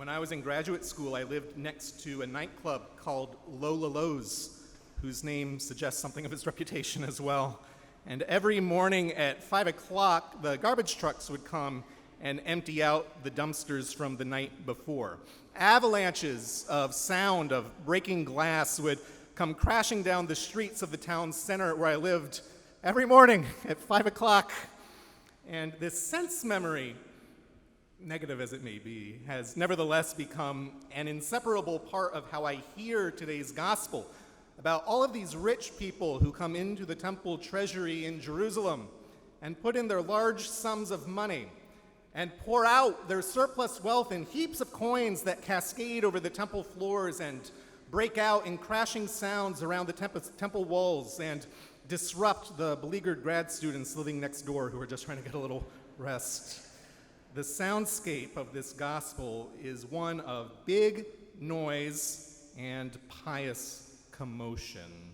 When I was in graduate school, I lived next to a nightclub called Lola Lowe's, whose name suggests something of its reputation as well. And every morning at 5 o'clock, the garbage trucks would come and empty out the dumpsters from the night before. Avalanches of sound of breaking glass would come crashing down the streets of the town center where I lived every morning at 5 o'clock. And this sense memory, negative as it may be, has nevertheless become an inseparable part of how I hear today's gospel about all of these rich people who come into the temple treasury in Jerusalem and put in their large sums of money and pour out their surplus wealth in heaps of coins that cascade over the temple floors and break out in crashing sounds around the temple walls and disrupt the beleaguered grad students living next door who are just trying to get a little rest. The soundscape of this gospel is one of big noise and pious commotion.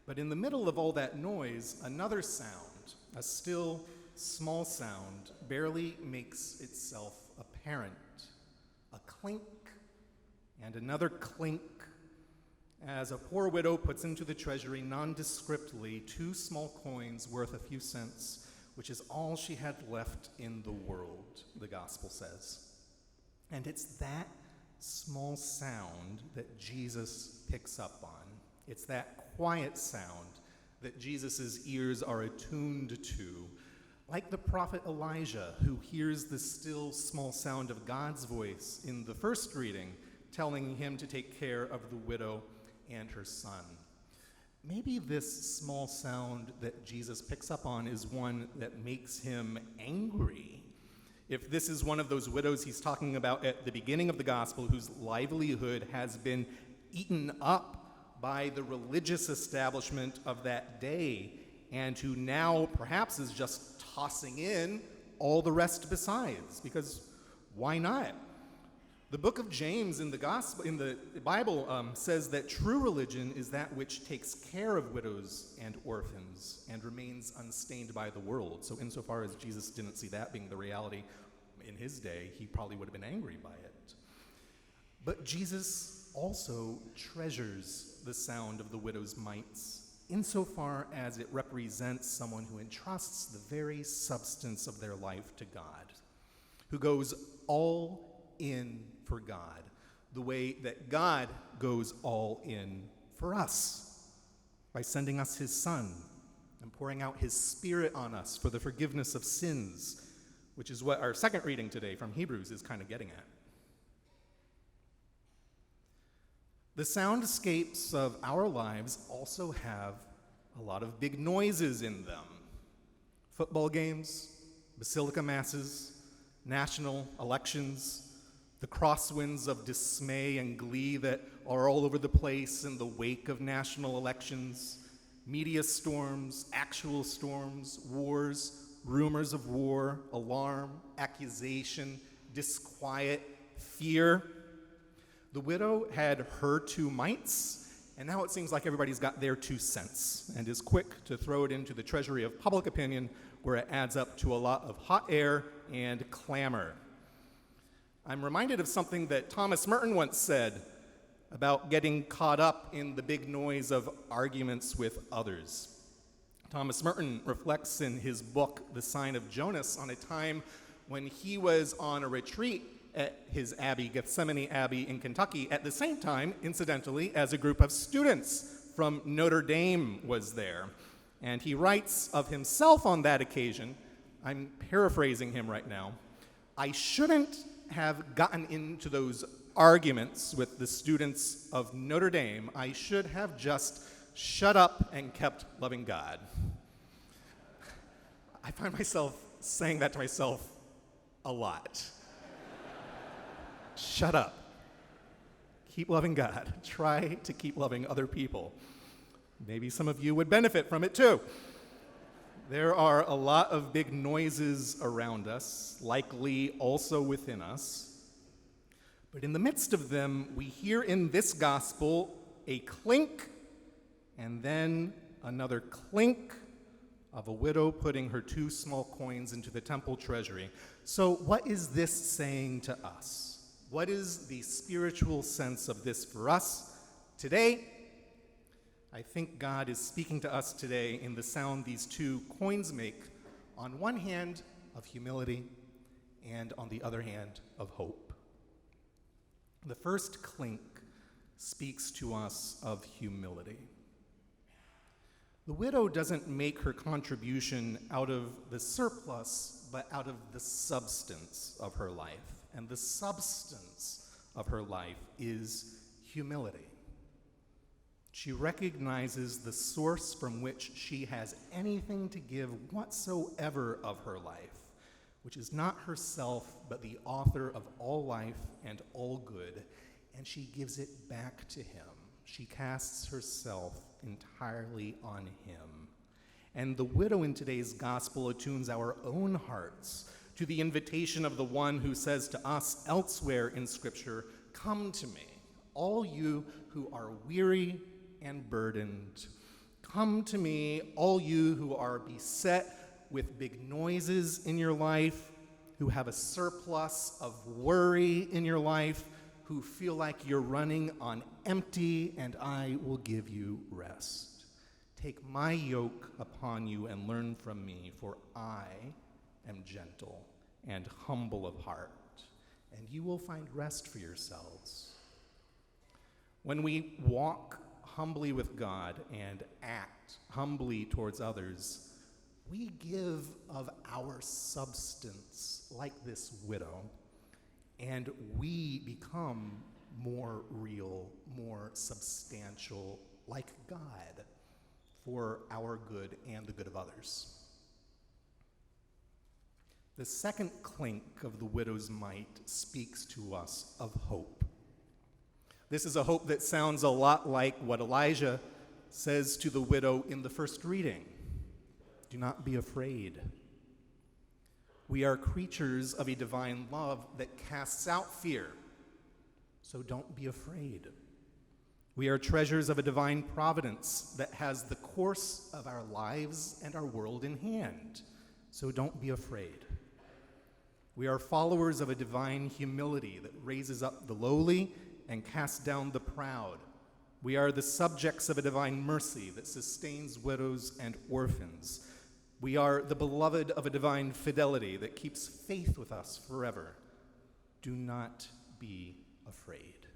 But in the middle of all that noise, another sound, a still, small sound, barely makes itself apparent. A clink and another clink as a poor widow puts into the treasury nondescriptly 2 small coins worth a few cents, which is all she had left in the world, the gospel says. And it's that small sound that Jesus picks up on. It's that quiet sound that Jesus' ears are attuned to, like the prophet Elijah, who hears the still small sound of God's voice in the first reading, telling him to take care of the widow and her son. Maybe this small sound that Jesus picks up on is one that makes him angry. If this is one of those widows he's talking about at the beginning of the gospel, whose livelihood has been eaten up by the religious establishment of that day, and who now perhaps is just tossing in all the rest besides, because why not? The book of James in the Bible says that true religion is that which takes care of widows and orphans and remains unstained by the world. So insofar as Jesus didn't see that being the reality in his day, he probably would have been angry by it. But Jesus also treasures the sound of the widow's mites insofar as it represents someone who entrusts the very substance of their life to God, who goes all in for God, the way that God goes all in for us, by sending us his Son and pouring out his Spirit on us for the forgiveness of sins, which is what our second reading today from Hebrews is kind of getting at. The soundscapes of our lives also have a lot of big noises in them. Football games, basilica masses, national elections, the crosswinds of dismay and glee that are all over the place in the wake of national elections, media storms, actual storms, wars, rumors of war, alarm, accusation, disquiet, fear. The widow had her 2 mites, and now it seems like everybody's got their 2 cents and is quick to throw it into the treasury of public opinion, where it adds up to a lot of hot air and clamor. I'm reminded of something that Thomas Merton once said about getting caught up in the big noise of arguments with others. Thomas Merton reflects in his book, The Sign of Jonas, on a time when he was on a retreat at his abbey, Gethsemane Abbey in Kentucky, at the same time, incidentally, as a group of students from Notre Dame was there. And he writes of himself on that occasion, I'm paraphrasing him right now, "I shouldn't have gotten into those arguments with the students of Notre Dame. I should have just shut up and kept loving God." I find myself saying that to myself a lot. Shut up. Keep loving God. Try to keep loving other people. Maybe some of you would benefit from it too. There are a lot of big noises around us, likely also within us. But in the midst of them, we hear in this gospel a clink, and then another clink, of a widow putting her 2 small coins into the temple treasury. So what is this saying to us? What is the spiritual sense of this for us today? I think God is speaking to us today in the sound these 2 coins make, on one hand of humility and on the other hand of hope. The first clink speaks to us of humility. The widow doesn't make her contribution out of the surplus, but out of the substance of her life. And the substance of her life is humility. She recognizes the source from which she has anything to give whatsoever of her life, which is not herself, but the author of all life and all good, and she gives it back to him. She casts herself entirely on him. And the widow in today's gospel attunes our own hearts to the invitation of the one who says to us elsewhere in Scripture, "Come to me, all you who are weary and burdened. Come to me, all you who are beset with big noises in your life, who have a surplus of worry in your life, who feel like you're running on empty, and I will give you rest. Take my yoke upon you and learn from me, for I am gentle and humble of heart, and you will find rest for yourselves." When we walk humbly with God and act humbly towards others, we give of our substance like this widow, and we become more real, more substantial, like God, for our good and the good of others. The second clink of the widow's mite speaks to us of hope. This is a hope that sounds a lot like what Elijah says to the widow in the first reading. Do not be afraid. We are creatures of a divine love that casts out fear, so don't be afraid. We are treasures of a divine providence that has the course of our lives and our world in hand, so don't be afraid. We are followers of a divine humility that raises up the lowly and casts down the proud. We are the subjects of a divine mercy that sustains widows and orphans. We are the beloved of a divine fidelity that keeps faith with us forever. Do not be afraid.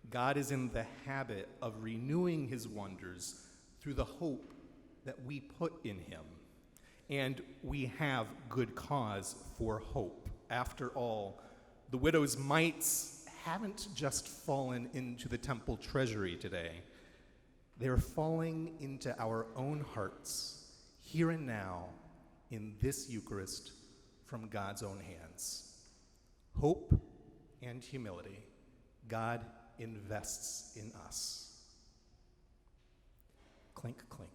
God is in the habit of renewing his wonders through the hope that we put in him. And we have good cause for hope. After all, the widow's mites haven't just fallen into the temple treasury today. They're falling into our own hearts, here and now, in this Eucharist, from God's own hands. Hope and humility, God invests in us. Clink, clink.